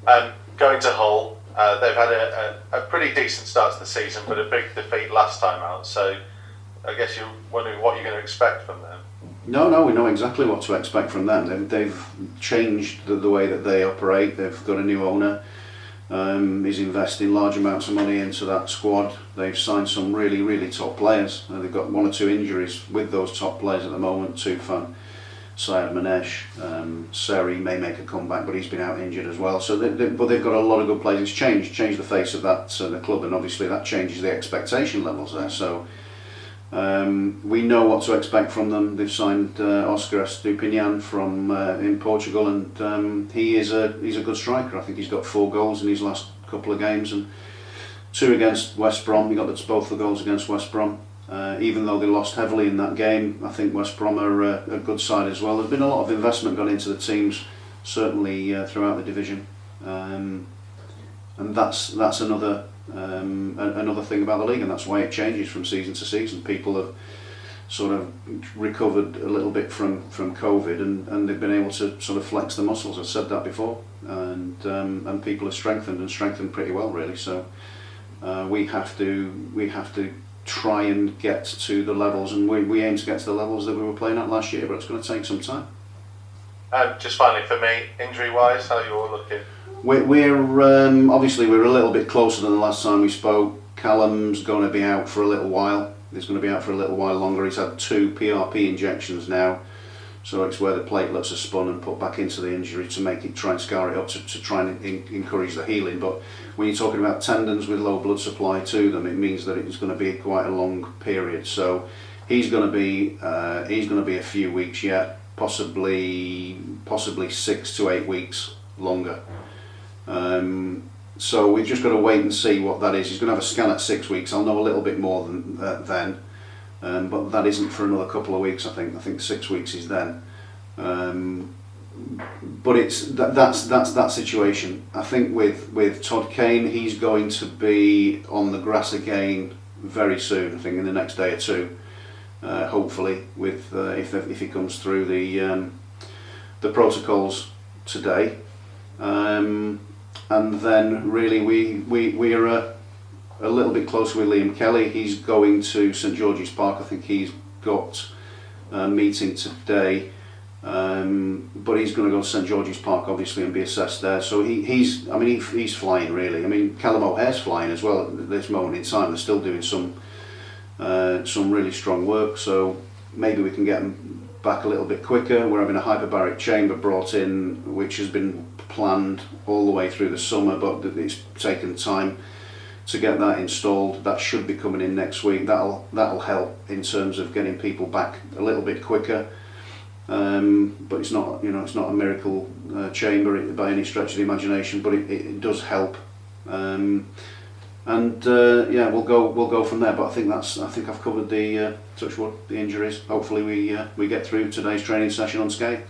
Going to Hull, they've had a pretty decent start to the season, but a big defeat last time out. So I guess you're wondering what you're going to expect from them. No, we know exactly what to expect from them. They've changed the way that they operate. They've got a new owner. He's investing large amounts of money into that squad. They've signed some really, really top players. They've got one or two injuries with those top players at the moment. Tufan, Syed Manesh, Seri may make a comeback, but he's been out injured as well. So, but they've got a lot of good players. It's changed the face of that the club, and obviously that changes the expectation levels there. So we know what to expect from them. They've signed Oscar Estupinian from in Portugal, and he's a good striker. I think he's got 4 goals in his last couple of games, and 2 against West Brom. He got both the goals against West Brom. Even though they lost heavily in that game, I think West Brom are a good side as well. There's been a lot of investment gone into the teams, certainly throughout the division, and that's another thing about the league, and that's why it changes from season to season. People have sort of recovered a little bit from COVID, and they've been able to sort of flex the muscles. I've said that before, and people have strengthened pretty well, really. So we have to try and get to the levels, and we aim to get to the levels that we were playing at last year, but it's going to take some time. Just finally for me, injury-wise, how are you all looking? We're obviously we're a little bit closer than the last time we spoke. Callum's going to be out for a little while. He's going to be out for a little while longer. He's had 2 PRP injections now, so it's where the platelets are spun and put back into the injury to try and scar it up to try and encourage the healing. But when you're talking about tendons with low blood supply to them, it means that it's going to be quite a long period. So he's going to be a few weeks yet, possibly 6 to 8 weeks longer. So we've just got to wait and see what that is. He's going to have a scan at 6 weeks. I'll know a little bit more than then, but that isn't for another couple of weeks. I think 6 weeks is then. But it's that's that situation. I think with Todd Kane, he's going to be on the grass again very soon. I think in the next day or two, hopefully, with if he comes through the protocols today. And then really we are a little bit closer with Liam Kelly. He's going to St George's Park. I think he's got a meeting today, but he's going to go to St George's Park obviously and be assessed there. So he's flying really. I mean, Callum O'Hare's flying as well at this moment in time. They're still doing some really strong work. So maybe we can get him back a little bit quicker. We're having a hyperbaric chamber brought in, which has been planned all the way through the summer, but it's taken time to get that installed. That should be coming in next week. That'll help in terms of getting people back a little bit quicker. But it's not a miracle chamber by any stretch of the imagination, but it does help. We'll go from there. But I think I've covered the touch wood, the injuries. Hopefully we get through today's training session unscathed.